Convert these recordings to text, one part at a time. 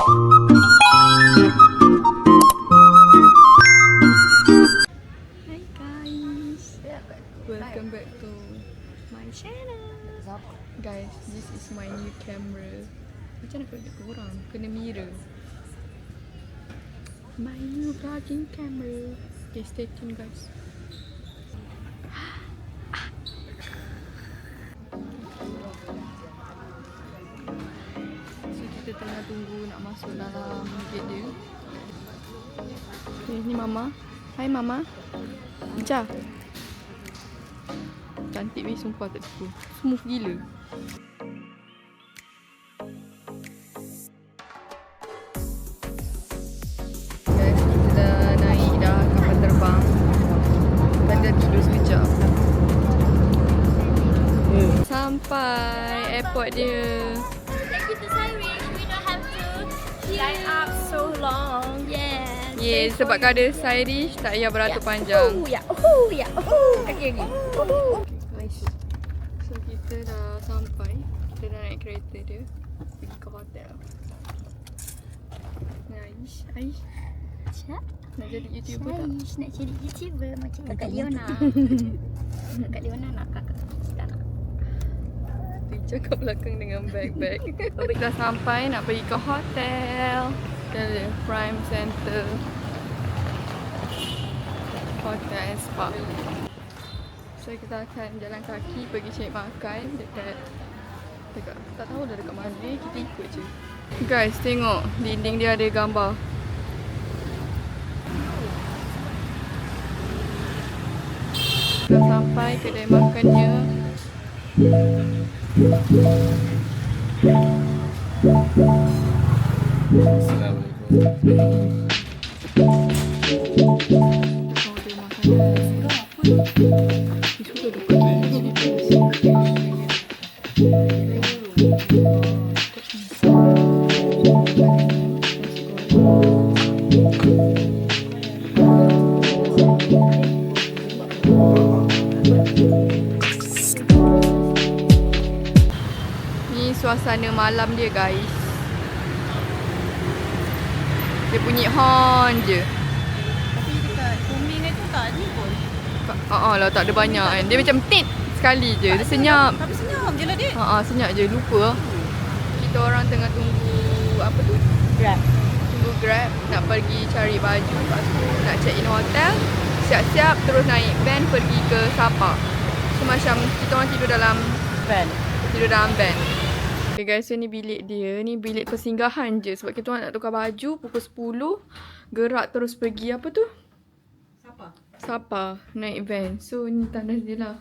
Hi guys, welcome back to my channel. Guys, this is my new camera. Macam nak tunjuk ke orang? Kena mirror. My new vlogging camera. Okay, stay tuned guys. So kita tengah tunggu nak masuk dalam gate dia. Okay, ni Mama. Hai Mama. Encah. Cantik weh, sumpah tak tipu. Smooth gila. Guys, kita dah naik dah kapal terbang. Dan dah tidur sekejap. Sampai airport dia. Thank you to Cyrus. We don't have to line up so long. Yeah. Yeah, sebab ada Sairish tak payah beratur panjang. Ya. Kaki lagi. Guys, so kita dah sampai. Kita dah naik kereta dia pergi ke hotel. Aish, Aish Cak. nak jadi YouTuber tak? Cyrus nak jadi YouTuber macam Kakak Leona. Kakak Leona nak kakak. Tak nak. Teacher kat belakang dengan bag-bag. Kita dah sampai nak pergi ke hotel. Kita ada Prime Center Hotel and Spa. So kita akan jalan kaki pergi cari makan dekat tak tahu dah dekat mana, kita ikut je. Guys, tengok dinding dia ada gambar. Dah sampai kedai makannya. Order makanan. Suka dekat ni suasana malam dia guys. Dia bunyi horn je. Tapi dekat Kuning itu tak ada pun. Lah tak ada banyak kan. Dia macam tit sekali je. Dia senyap. Tapi senyap je lah dia. Senyap je. Lupa lah. Kita orang tengah tunggu apa tu? Grab. Tunggu Grab nak pergi cari baju. Lepas tu nak check in hotel. Siap-siap terus naik van pergi ke Sapa. So macam kita orang tidur dalam Van. van. Okay guys, so ni bilik dia. Ni bilik persinggahan je. Sebab kita orang nak tukar baju pukul 10. Gerak terus pergi apa tu? Sapa. Naik van. So ni tandas dia lah.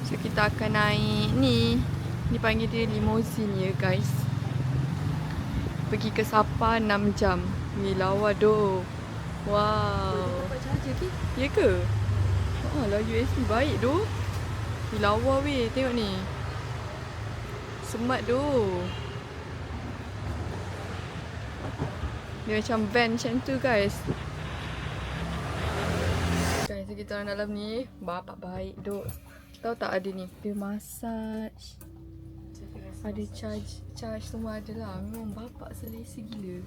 So kita akan naik ni. Ni panggil dia limousine ya guys. Pergi ke Sapa 6 jam. Ni lawa doh. Wow. Dapat charger ke? Ya ke? Lah USB baik doh. Ni lawa weh. Tengok ni. Smart doh. Dia macam van macam tu guys. Guys, kita orang dalam ni. Bapak baik duk. Tahu tak ada ni? Dia massage. Ada charge semua ada lah. Memang bapak selesa gila.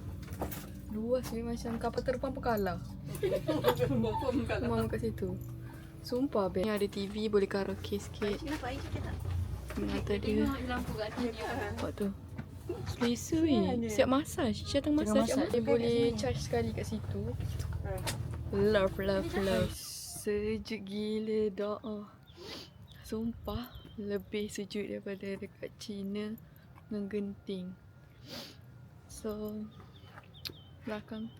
Luas ni macam kapal terbang pun kalah. Memang kat situ. Sumpah best. Ni ada TV, boleh karaoke sikit. Kenapa air kita tak? Mata dia. Lampu kat atas dia. Nampak tu. Selesa weh. Siap massage. Siap tengah massage. Dia boleh charge sekali kat situ. Love. Sejuk gila doa. Sumpah. Lebih sejuk daripada dekat China dengan Genting. So belakang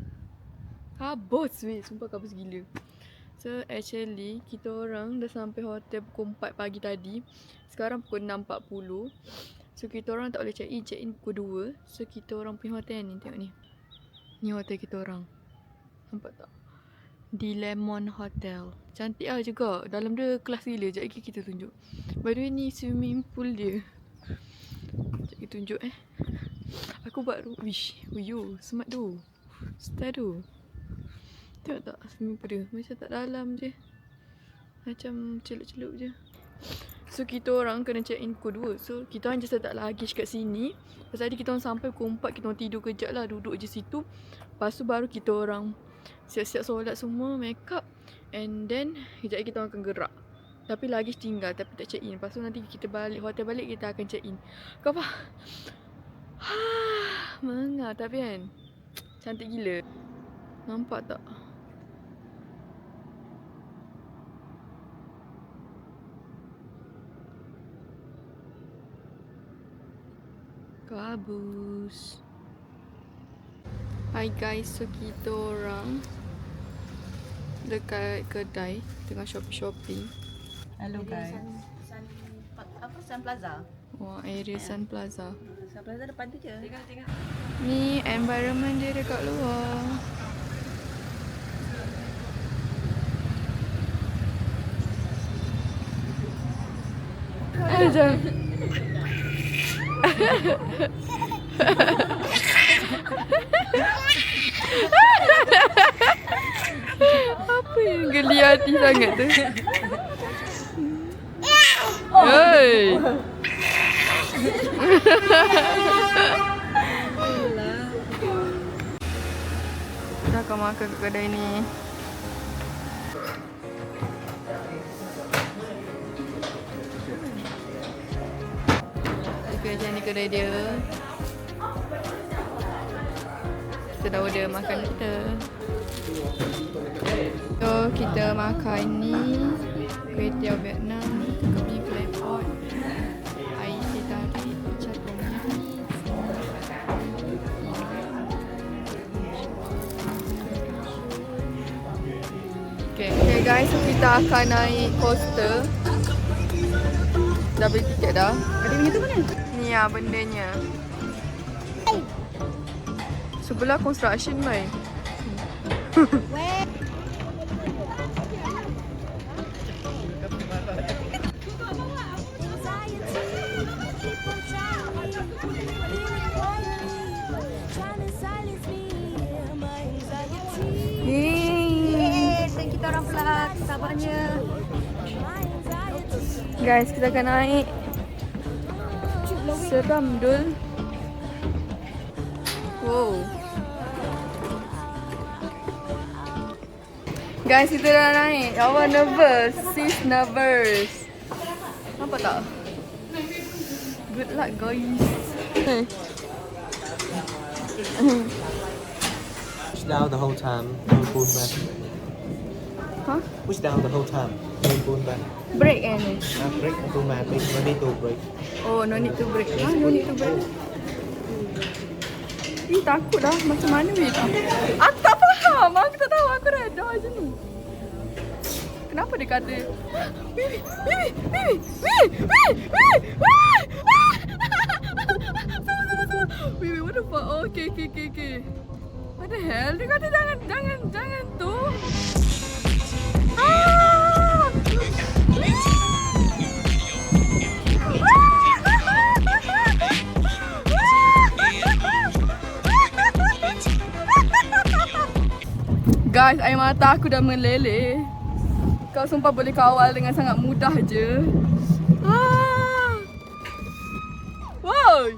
kabus weh. Sumpah kabus gila. So actually kita orang dah sampai hotel pukul 4 pagi tadi. Sekarang pukul 6.40. So kita orang tak boleh check in pukul 2. So kita orang punya hotel ni, tengok ni. Ni hotel kita orang. Nampak tak? Di Lemon Hotel. Cantik lah juga. Dalam dia kelas gila. Sekejap lagi kita tunjuk. By the way ni swimming pool dia. Sekejap kita tunjuk Aku buat wish. Uyo, smart tu. Style tu. Tengok tak swimming pool dia. Macam tak dalam je. Macam celup-celup je. So kita orang kena check in pukul 2. So kita orang just letak luggage kat sini. Lepas tadi kita orang sampai pukul 4, kita orang tidur kejap lah, duduk je situ. Lepas tu baru kita orang siap-siap solat semua, make up. And then kejap lagi kita orang akan gerak. Tapi luggage tinggal tapi tak check in. Lepas tu nanti kita balik hotel balik, kita akan check in. Kau apa? Mengah tapi kan cantik gila. Nampak tak? Kabus. Hi guys, so kita orang dekat kedai tengah shopping. Hello guys. Sun Plaza. Wah, area Sun Plaza. Sun Plaza depan tu je. Tengok. Ni environment dia dekat luar. Ajak. Apa yang geli hati sangat tu? Hei. Kita akan makan kat kedai ni. Okay, macam ni kedai dia. Kita dah order makan kita. So kita makan ni kuih tiaw Vietnam, kami claypot, air teh tarik, macam tom yum. Okay guys, so kita akan naik coaster. Dah beli tiket dah. Ada benda tu mana? Ni lah bendanya. Sebelah construction mai. Kita orang pula sabarnya. Guys, kita akan naik. Seram dul. Wow. Guys, kita dah naik. Awak nervous. Sis nervous. Nampak tak? Good luck guys. Push down the whole time, no pull back. Huh? Push down the whole time, no pull back. Break ni. Break pull back, no need to break. Oh, no need to break. Ha, no need to break. Takut lah. Macam mana weh? Aku tak faham. Aku tak tahu. Aku reda je ni. Kenapa dia kata Bibi, Bibi, Bibi, Bibi, Bibi, Bibi, what the fuck? Oh, okay. What the hell? Dia kata jangan tu. Guys, air mata aku dah meleleh. Kau sumpah boleh kawal dengan sangat mudah je. Wow.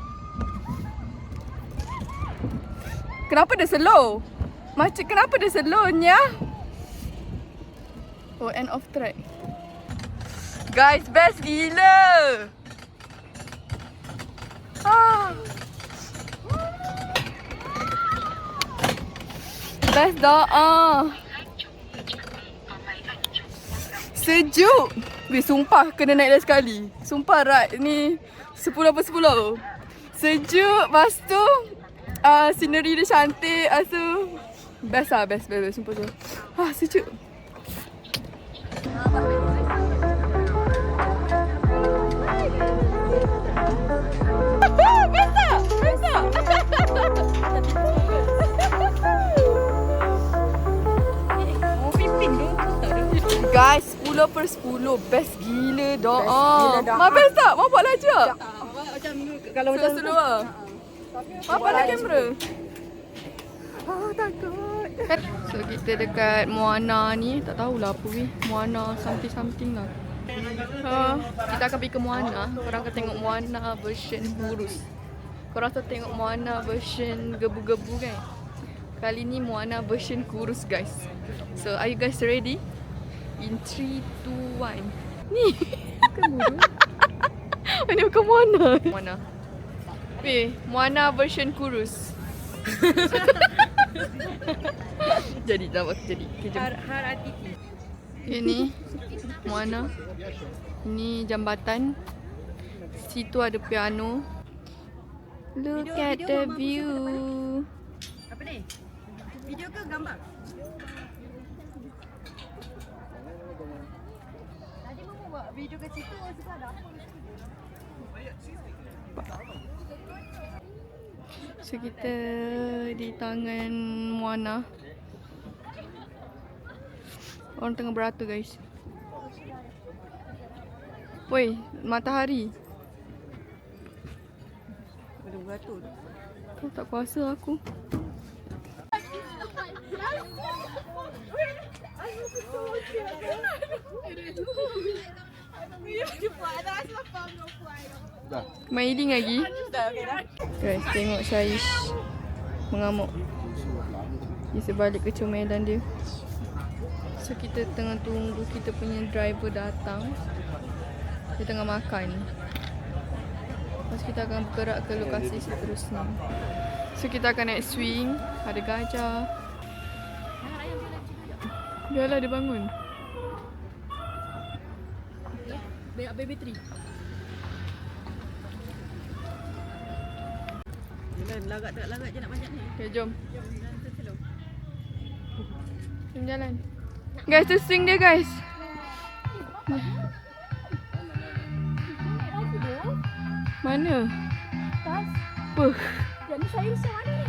Kenapa dia slow? Macam kenapa dia slownya? Oh, end of track. Guys, best gila. Best dah. Sejuk. Weh, sumpah kena naik dah sekali. Sumpah ride ni 10/10. Sejuk, lepas tu scenery dia cantik. Lepas tu best lah, best. Sumpah tu. Sejuk. Best tak? Guys, 10/10. Best gila dah. Mak best tak? Mau buat laju tak? Macam kalau macam slow lah. Apa lah kamera? Takut. So kita dekat Moana ni, tak tahulah apa weh. Moana something lah. Kita akan pergi ke Moana. Korang akan tengok Moana version kurus. Korang tu tengok Moana version gebu-gebu kan? Kali ni Moana version kurus guys. So are you guys ready? In 3, 2, 1. Ni. Bukan burung. Ini bukan Moana. Moana. Moana version kurus. Jadi dah waktu jadi. Kejap. Ini Moana. Ini jambatan. Situ ada piano. Look at the view. Apa ni? Video ke gambar? Tadi mau buat video ke situ sebab ada apa? So kita di tangan Moana. Orang tengah beratur guys. Woi, matahari. Ada beratur. Kau tak kuasa aku. Main healing lagi. Guys, tengok Syaish mengamuk di sebalik kecomelan dia. So kita tengah tunggu kita punya driver datang. Dia tengah makan. Lepas kita akan bergerak ke lokasi seterusnya. So kita akan naik swing. Ada gajah. Biarlah dia bangun. Baby tree. Larat tak larat je nak banyak ni. Okay, jom. Jom jalan. Guys, tu swing dia guys. Mana? Tas. Puh. Jadi saya macam mana ni?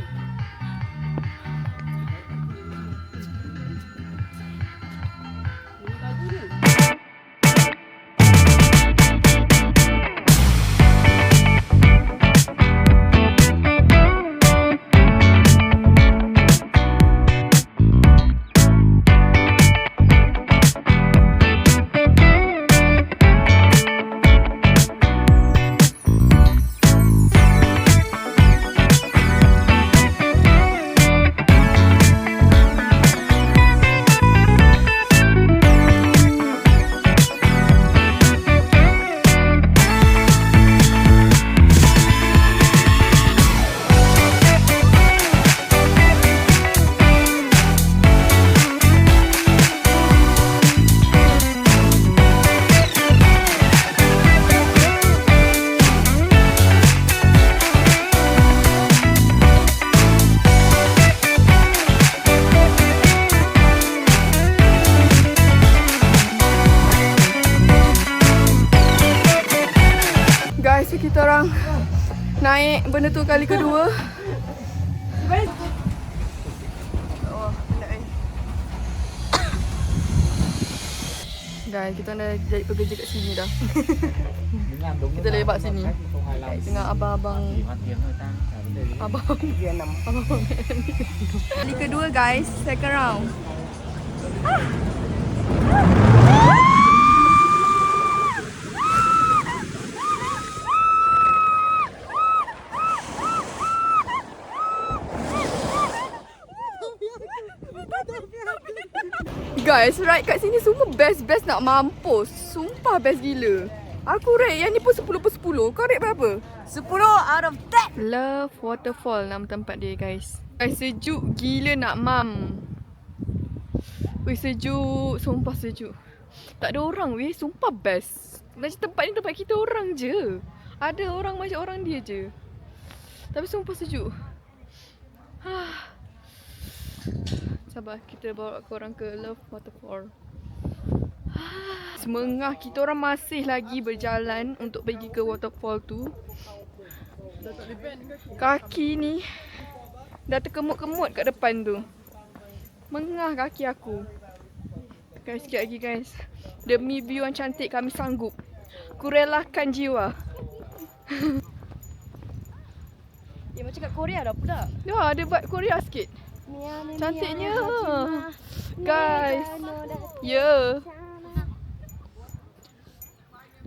Guys, kita orang naik benda tu kali kedua. Oh, naik. Guys, kita dah jadi pekerja kat sini dah. Kita lepak sini. Dengan abang-abang. Abang Vietnam. Abang kali kedua guys, second round. Guys, ride kat sini semua best-best nak mampus. Sumpah best gila. Aku rate yang ni pun 10/10. Kau rate berapa? 10 out of 10. Love Waterfall nama tempat dia guys. Guys, sejuk gila nak mam. Weh, sejuk. Sumpah sejuk. Tak ada orang weh. Sumpah best. Macam tempat ni tempat kita orang je. Ada orang macam orang dia je. Tapi sumpah sejuk. Sabar, kita bawa korang ke Love Waterfall. Semengah, kita orang masih lagi berjalan untuk pergi ke waterfall tu. Kaki ni dah terkemut-kemut kat depan tu. Mengah kaki aku. Guys, sikit lagi guys. Demi view yang cantik kami sanggup. Kurelakan jiwa. Ya, macam kat Korea dah pula. Ya, ada vibe Korea sikit. Cantiknya. Guys. Ya.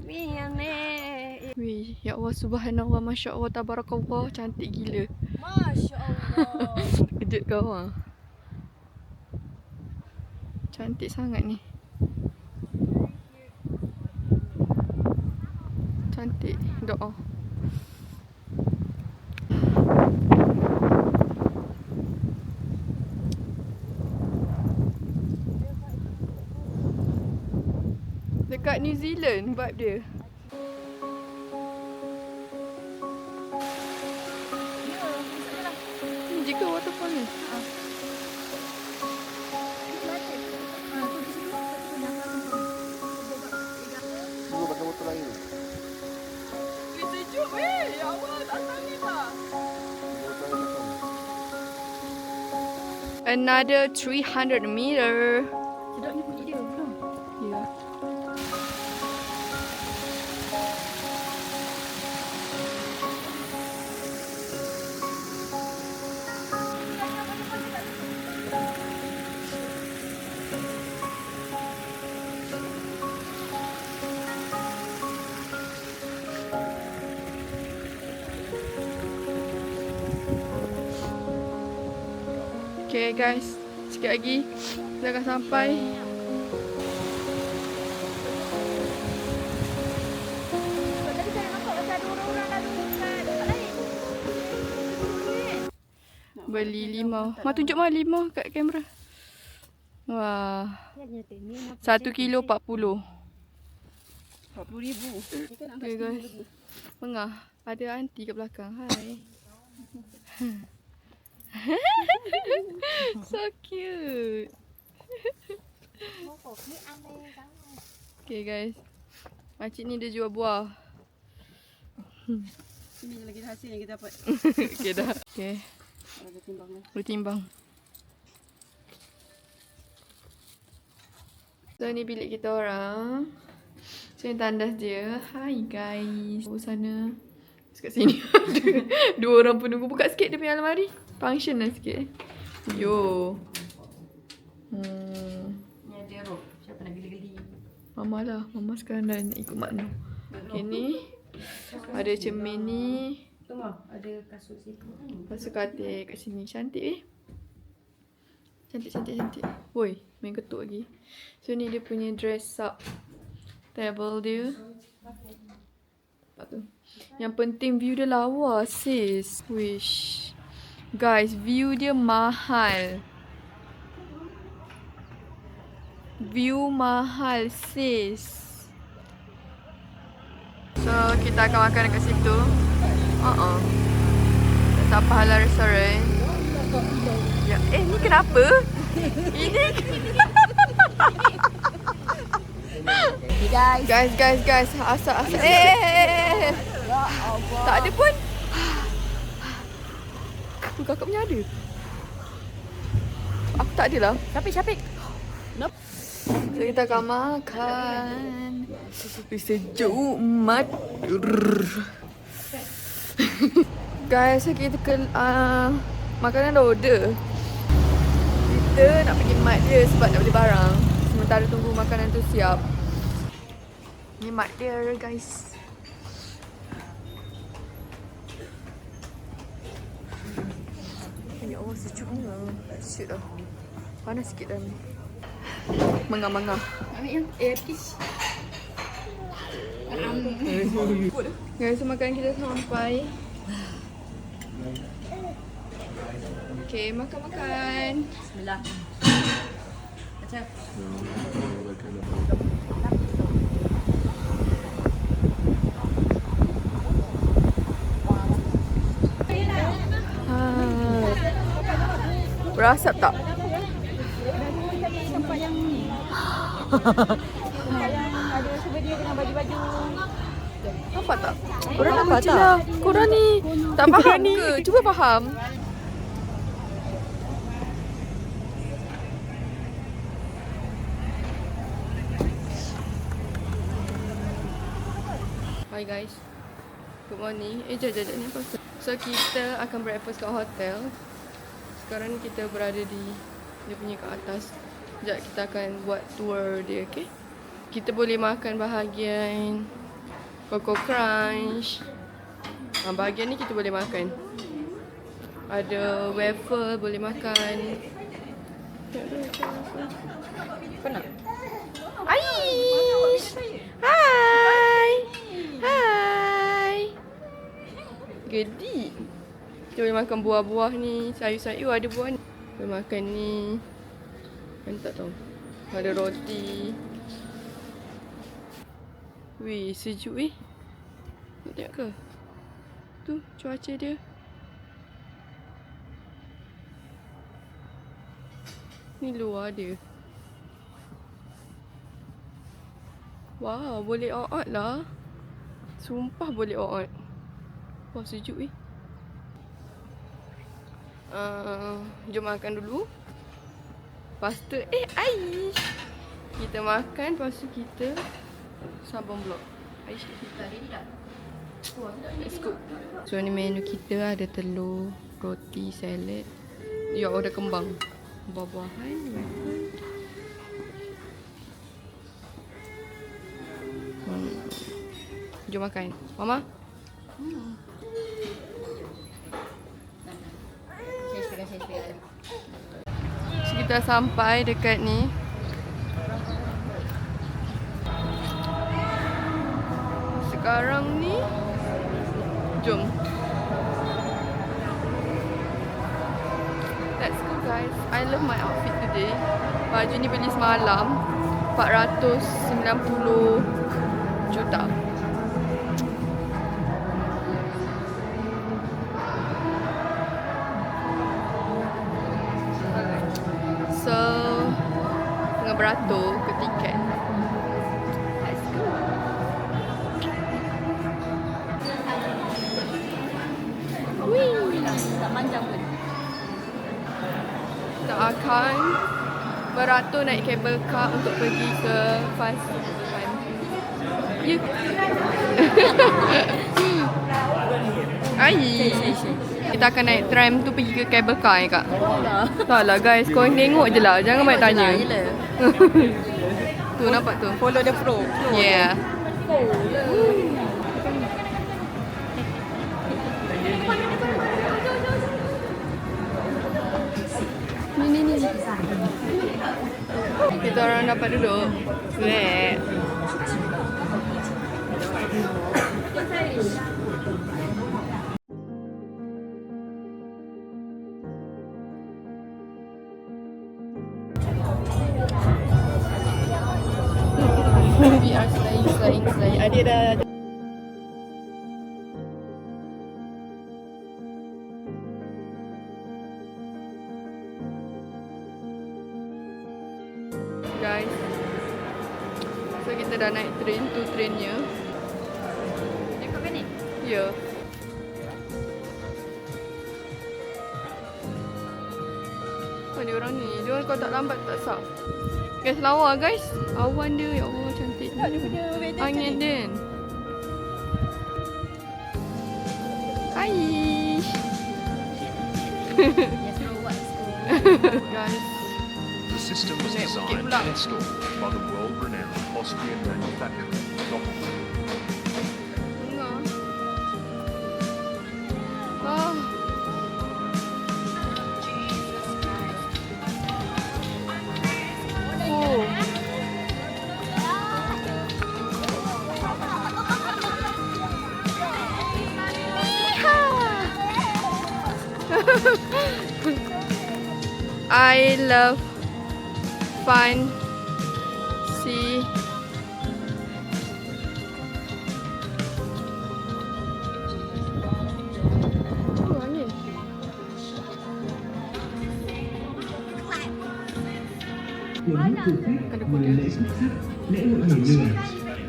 Wih, ya Allah, subhanallah, Masya Allah, tabarakallah, cantik gila. Masya Allah. Kejut kau ah. Cantik sangat ni. Cantik doa. Dekat New Zealand vibe dia. Ni jika waterfall ni. Dulu pakai botol air. Sejuk ya Allah, datang ni tak. Another 300 meter. Sedapnya bunyi dia. Belum. Ya. Okay guys, sikit lagi kita akan sampai. Tadi saya nampak macam ada orang-orang lalu dekat tempat lain. Beli 5. Ma tunjuk Ma 5 kat kamera. Wah, 1 kilo 40. 40,000. Okay guys. Tengah ada aunty kat belakang. Hai. So cute. Okay guys, makcik ni dia jual buah. Ini lagi hasil yang kita dapat. Okay dah. Okay, Ada timbangnya. boleh timbang. So ni bilik kita orang. So ni tandas dia. Hai guys. Oh sana. Kat sini ada 2 orang penunggu. Buka sikit dia punya almari. Function lah sikit. Yo. Ni ada roh. Siapa nak geli-geli? Mama lah. Mama sekarang dah nak ikut makna. Okay ni. Ada cermin ni. Tunggu, ada kasut situ. Lepas tu katil kat sini. Cantik Cantik, cantik, cantik. Woi, main ketuk lagi. So ni dia punya dress up table dia. Apa tu? Yang penting view dia lawa sis. Wish. Guys, view dia mahal. View mahal sis. So kita akan makan dekat situ. Sapa Halal Restaurant. Ya, ni kenapa? Ini guys. Asal. Tak ada pun. Kakak punya ada. Aku tak ada lah. Capik. So kita akan makan. Sejuk mat. Guys, kita ke makanan dah order. Kita nak pergi mat dia sebab nak beli barang. Sementara tunggu makanan tu siap. Ni mat dia guys. Ya Allah, sejuknya. Syut dah. Panas sikit dah ni. Mengah-mengah. Ambil yang earpiece. Guys, so makanan kita sampai. Okay, makan-makan. Bismillah. Macam berasap tak? tempat yang ni. Yang ada souvenir dengan baju-baju. Nampak tak? Korang nampak tak? Korang ni tak faham ke? Cuba faham. Hi guys. Good morning. Jap ni apa? So kita akan breakfast kat hotel. Sekarang ni kita berada di dia punya kat atas. Sekejap kita akan buat tour dia, okay? Kita boleh makan bahagian Coco Crunch. Bahagian ni kita boleh makan. Ada waffle boleh makan. Pernah? Aish! Hai! Hai! Gedi. Kita boleh makan buah-buah ni. Sayur-sayur ada buah ni. Boleh makan ni. Kan tak tahu. Ada roti. Wih, sejuk weh. Nak tengok ke? Tu, cuaca dia. Ni luar dia. Wow, boleh out lah. Sumpah boleh out. Wah, sejuk weh. Jom makan dulu. Lepas tu, Aish. Kita makan, lepas tu kita sambung vlog. Aish, kita ready dah? Let's go. So ni menu kita, ada telur, roti, salad. Ya, ada kembang. Buah-buahan. Jom makan. Mama? So, kita sampai dekat ni. Sekarang ni jom. Let's go guys. I love my outfit today. Baju ni beli semalam 490 juta. So tengah beratur ke tiket. Let's go. Tak panjang pun. Kita akan beratur naik kabel car untuk pergi ke Fast Time. You. Kita akan naik tram tu pergi ke kabel car ya kak? Tak lah guys, korang tengok je lah. Jangan banyak tanya. Tu nampak tu. Follow the flow. Yeah. Ni. Kita orang dapat duduk. Weh. We are slaying. Adik dah. Guys, so kita dah naik train tu, trainnya. Tengok kan ni? Ya. Mana orang ni? Dia orang kalau tak lambat tak sah. Guys, lawa guys. Awan dia, ya Allah cantik. Tengok dia punya weather Angin dia. Aish. Yes, no what's Guys. The system was designed and installed by the world-renowned Austrian manufacturer Doppler. Tengah. Ah. Oh. I love fun sea. Oh, angin. Quấn du khách mừng lễ xuất sắc, lễ hội nhảy lửa,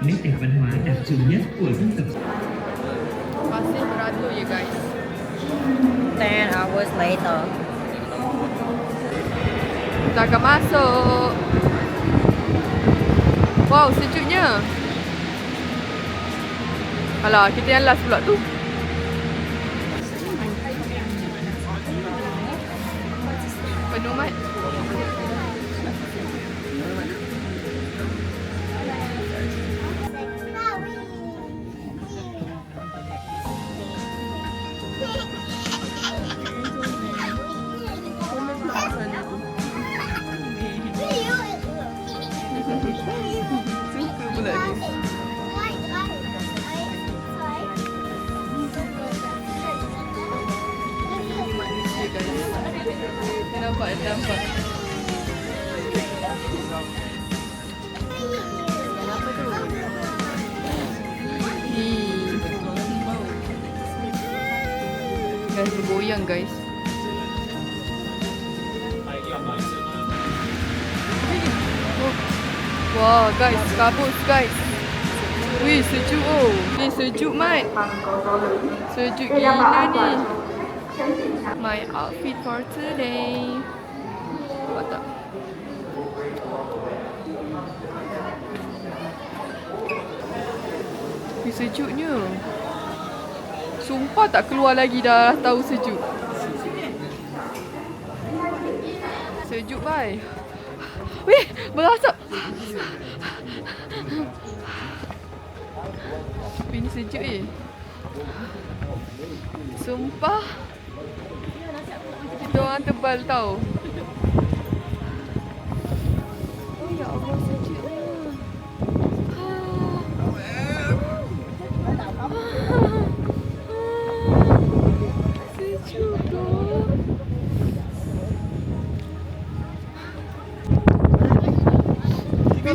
nét đẹp văn hóa đặc trưng nhất của dân tộc. Masih beratur ya guys. 10 hours later. Kita akan masuk. Wow, sejuknya. Alah, kita yang last pula tu. Penuh mat. nampak. Guys, dia goyang guys. Wah guys, kabut guys. Wih, sejuk oh. Ni sejuk mat. Sejuk gila ni. My outfit for today. Nampak tak? Wih, sejuknya. Sumpah tak keluar lagi dah tahu sejuk. Sejuk bye. Wih, berasap. Ini sejuk Sumpah. Kita orang tebal tau. Oh ya Allah, sejuknya. Sejuk tu.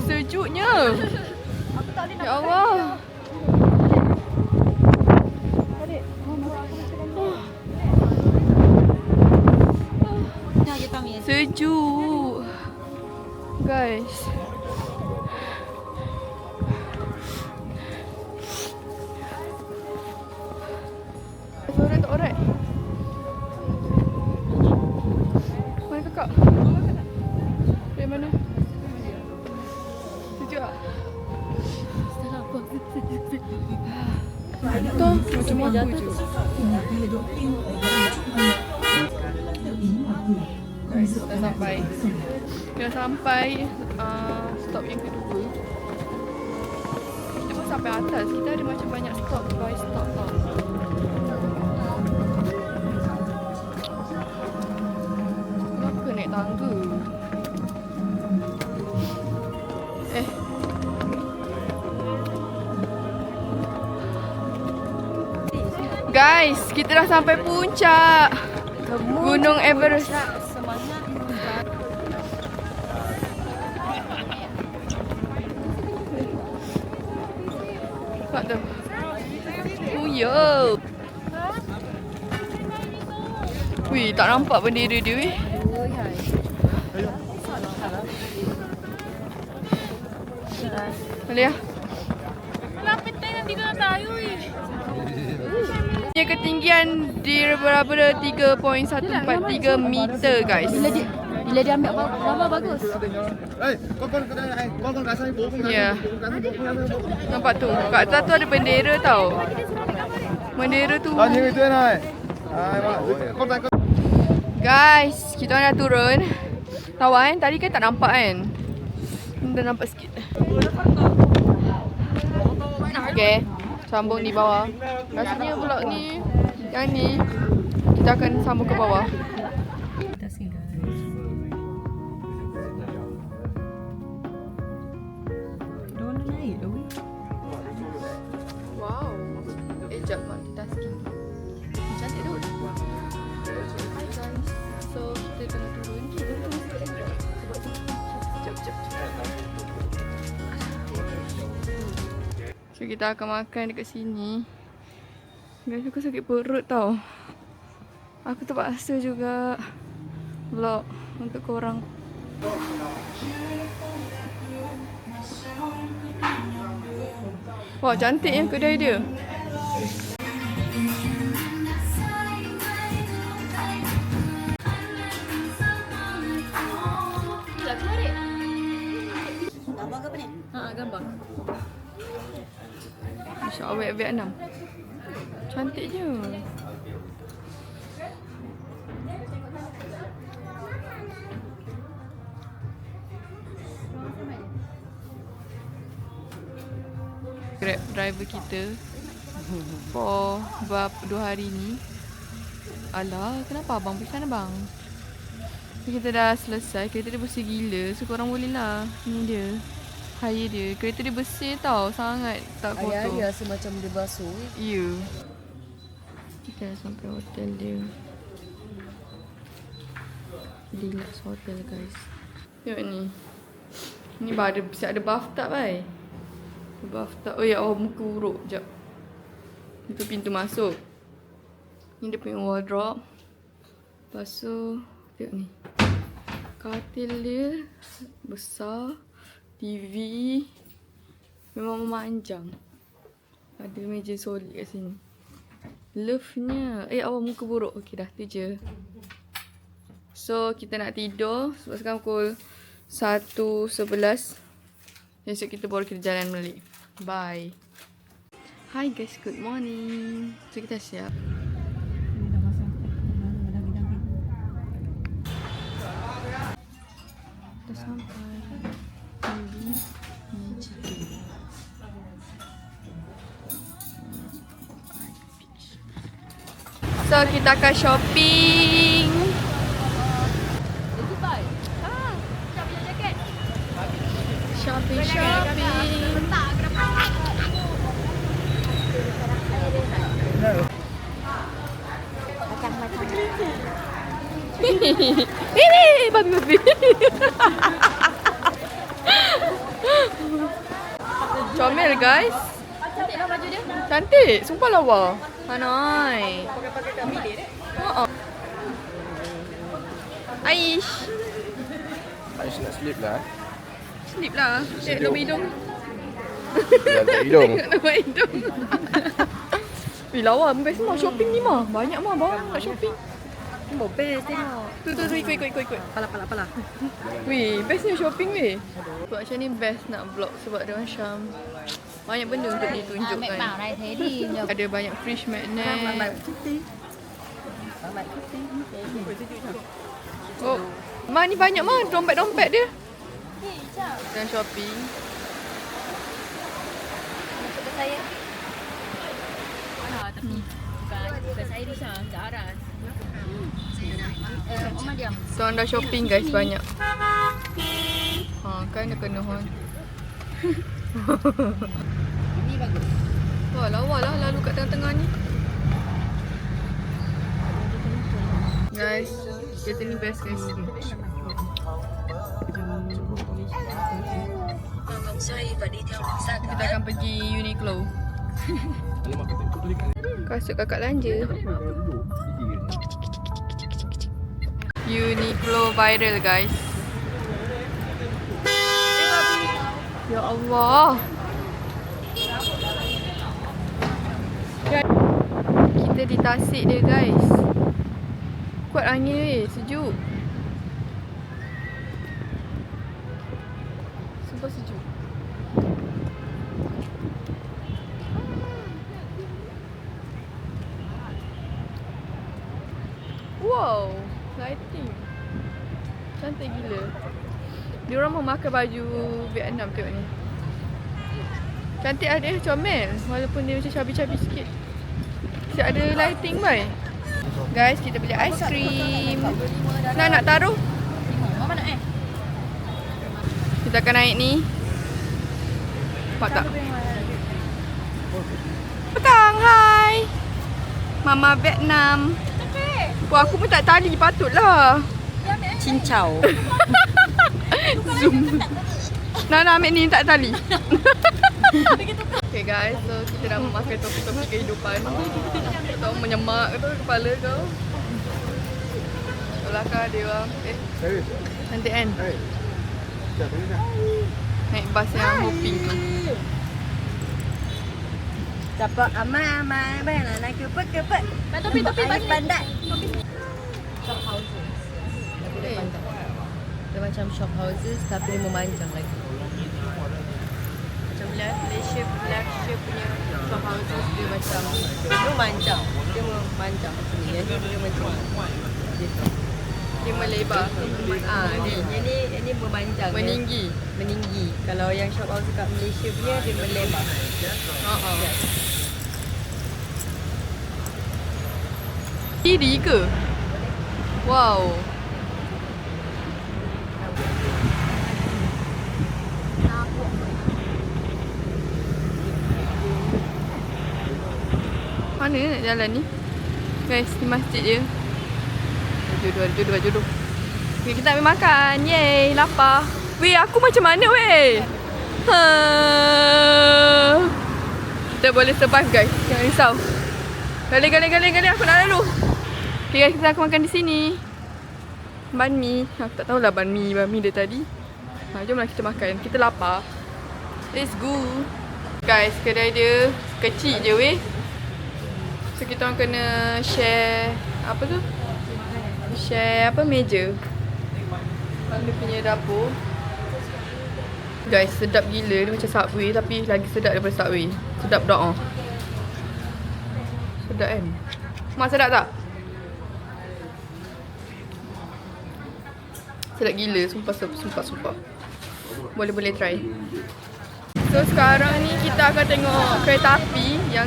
Sejuknya. Ya Allah. Sejuk. Guys. Sorak tak orat? Mana kakak? Dari mana? Sejuk tak? Tuh, macam aku je. Guys, dah sampai. Dah sampai stop yang kedua. Kita pun sampai atas. Kita ada macam banyak stop by stop tau. Kenapa naik tangga? Guys, kita dah sampai puncak Gunung Everest. Semangat. Nampak tu? Oh ya. Wih, tak nampak bendera dia weh. Boleh lah. Lapit tayo, nanti ko na tayo Ketinggian di berapa 3.143 meter guys. Bila dia ambil gambar bagus. Ya. Nampak tu. Kat atas tu ada bendera tau. Bendera tu. Guys, kita dah turun. Tahu kan? Tadi kan tak nampak kan? Dah nampak sikit. Okay. Sambung di bawah. Rasanya vlog ni, yang ni, kita akan sambung ke bawah. Wow. Jap multitasking. Cantik tu. Hi guys. So, kita tengah turun. Jap. So, kita akan makan dekat sini. Guys, aku sakit perut tau. Aku terpaksa juga vlog untuk korang. Wah, cantik yang kedai dia. Gambar ke apa ni? Gambar. Awet Vietnam. Cantik je. Grab driver kita for 2 hari ni. Alah, kenapa abang pesan abang? Kita dah selesai. Kereta dia bersih gila. So korang boleh lah. Ni dia. Hire dia. Kereta dia bersih tau. Sangat tak kotor. Ayah rasa macam dia basuh. Ya. Kita dah sampai hotel dia. Deluxe Hotel guys. Tengok ni. Ni ada siap ada bathtub bai. Bathtub. Oh ya, muka buruk. Sekejap. Itu pintu masuk. Ni dia punya wardrobe. Lepas tu tengok ni. Katil dia besar. TV. Memang memanjang. Ada meja solid kat sini. Love-nya. Awak muka buruk. Okey dah tu je. So kita nak tidur. Sebab sekarang pukul 1:11. Esok kita baru kita jalan balik. Bye. Hi guys, good morning. So kita siap. Dah sampai. So kita akan shopping. Shopping. Ini babi. Comel guys. Cantik lah baju dia. Cantik, sumpah lawa. Hanai. Aish. Aish nak sleep lah. Slip lah. Tengok nombor hidung. Jangan tak hidung. Tengok nombor hidung. Wih lawa, best mah shopping ni mah. Banyak mah bawang nak shopping. Best tengok. Tu ikut. Pala. Wih, bestnya shopping weh. Buat macam ni best nak vlog sebab dia macam banyak benda untuk ditunjukkan. Ada banyak fridge magnet. Oh, Ma ni banyak mah dompet-dompet dia. Dan shopping. Masuk ke saya. Tapi bukan saya ni Syah, Cak Aras. Mama diam. So anda shopping guys banyak. Kan dia kena hon. Ini bagus. Wah lawa lah lalu kat tengah-tengah ni. Guys, kereta ni best guys. Kita akan pergi Uniqlo. Kasut kakak belanja. Uniqlo viral guys. Ya Allah. Kita di Tasik dia guys. Kuat angin weh, sejuk. Sumpah sejuk. Wow, lighting. Cantik gila. Diorang memakai baju Vietnam tengok ni. Cantik lah dia, comel. Walaupun dia macam cabi-cabi sikit. Siap ada lighting bai. Guys, kita beli aiskrim. Nak taruh? Mama nak Kita akan naik ni. Nampak tak? Petang, hai. Mama Vietnam. Wah, aku pun tak tali, patutlah. cincau. Zoom. Nak ambil ni tak tali. Okay guys, so kita dah memakai topik-topik kehidupan. Kau menyemak tu kepala kau. Belakang dia orang. Cantik kan? Naik bas yang hopping tu. Dapat aman-aman bayar nak kepet-kepet. Topi bagi pandai. shop houses. Dia macam shop houses tapi dia memanjang lagi. Macam Malaysia punya shop houses dia macam memanjang. Dia memanjang macam ni. Yang ni dia macam gitu. Dia melebar. Ini memanjang. Meninggi. Kalau yang shop house kat Malaysia punya dia melebar. Kiri ke? Wow. Mana nak jalan ni? Guys, di masjid je. Jodoh. Okay, kita ambil makan. Yeay, lapar. Weh, aku macam mana weh? Kita boleh survive guys. Jangan risau. Gali. Aku nak lalu. Okay guys, kita akan makan di sini. Banh mi. Aku tak tahulah banh mi dia tadi. Jomlah kita makan. Kita lapar. Let's go. Guys, kedai dia kecil je weh. So kita orang kena share apa tu? Share apa meja. Dia punya dapur. Guys, sedap gila. Dia macam Subway tapi lagi sedap daripada Subway. Sedap dah. Sedap kan? Mak sedap tak? Sedap gila. Sumpah. Boleh try. So sekarang ni kita akan tengok kereta api yang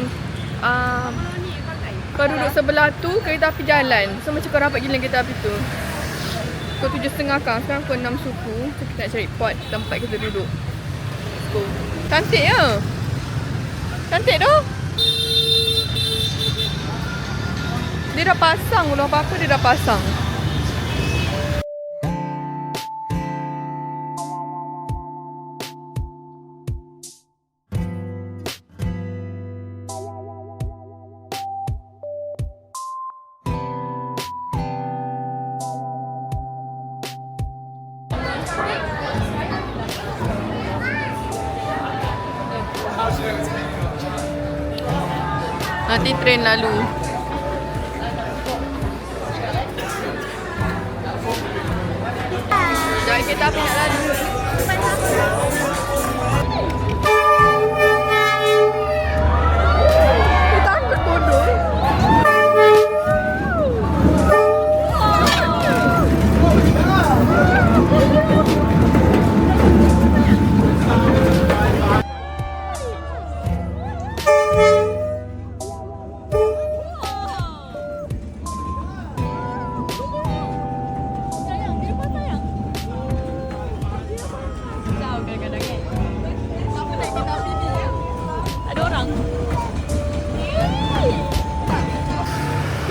kau duduk sebelah tu, kereta api jalan. So macam kau rapat gila kereta api tu. Pukul 7.30 kan, sekarang pukul 6 suku. So kita nak cari pot tempat kita duduk. Let's go. Cantik ya? Cantik tu. Dia dah pasang pula, apa-apa dia dah pasang. Nanti train lalu. Jangan kereta api nak lalu. Dia takut bodoh.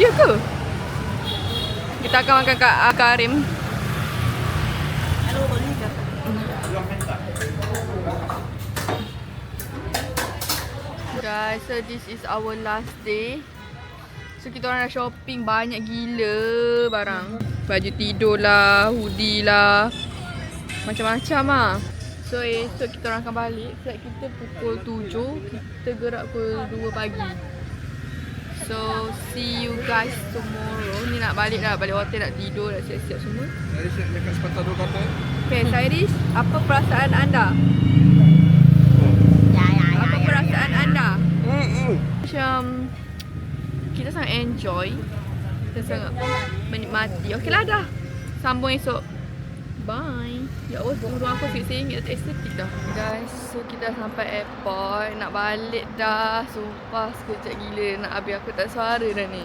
Ya ke? Kita akan makan kat Karim. Guys, so this is our last day. So kita orang dah shopping banyak gila barang. Baju tidur lah, hoodie lah, macam-macam lah. So esok kita orang akan balik. Flight kita pukul 7. Kita gerak pukul 2 pagi. So see you guys tomorrow. Ni nak balik dah, balik hotel, nak tidur, nak siap-siap semua. Irish nak cakap sepatah 2 kata. Okay, Irish, apa perasaan anda? Apa perasaan anda? Macam kita sangat enjoy. Kita sangat menikmati. Okey lah dah. Sambung esok. Bye. Ya Allah, burung aku sikit-sikit estetik dah. Guys, so kita dah sampai airport. Nak balik dah. Sumpah sekejap gila. Nak habis aku tak suara dah ni.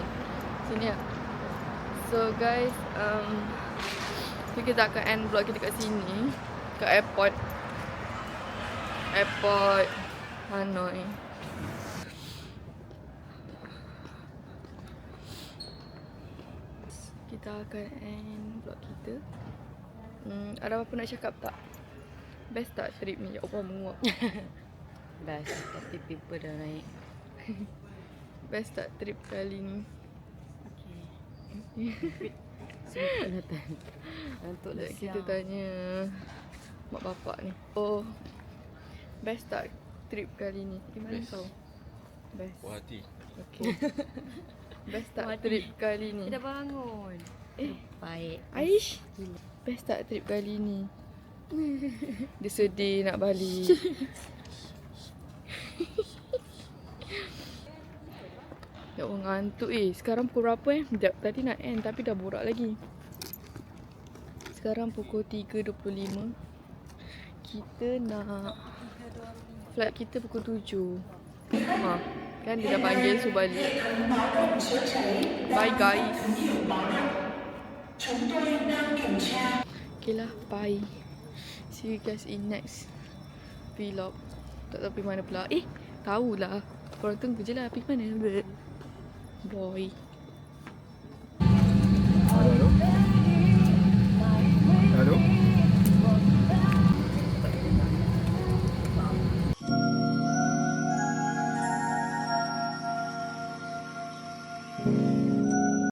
Sini lah. So guys, so kita akan end vlog kita kat sini. Kat airport. Airport Hanoi. Kita akan end vlog kita. Ada apa nak cakap tak? Best tak trip ni? Ya Allah, menguap. Best, tapi people dah naik. Best tak trip kali ni? Okay. Penatan. Untuk Kita tanya mak bapak ni. Oh, best tak trip kali ni? Gimana kau? Best. Puas hati. Okay. Best tak trip kali ni? Dia dah bangun. Baik. Aish, best tak trip kali ni? Dia sedih nak balik. Ya Allah, ngantuk Sekarang pukul berapa Tadi nak end tapi dah borak lagi. Sekarang pukul 3.25. Kita nak flight kita pukul 7. Kan dia dah panggil so balik. Bye guys. Okay lah, bye. See you guys in next vlog. Tak tahu pergi mana pula. Tahulah. Korang tunggu je lah pergi mana. Boy.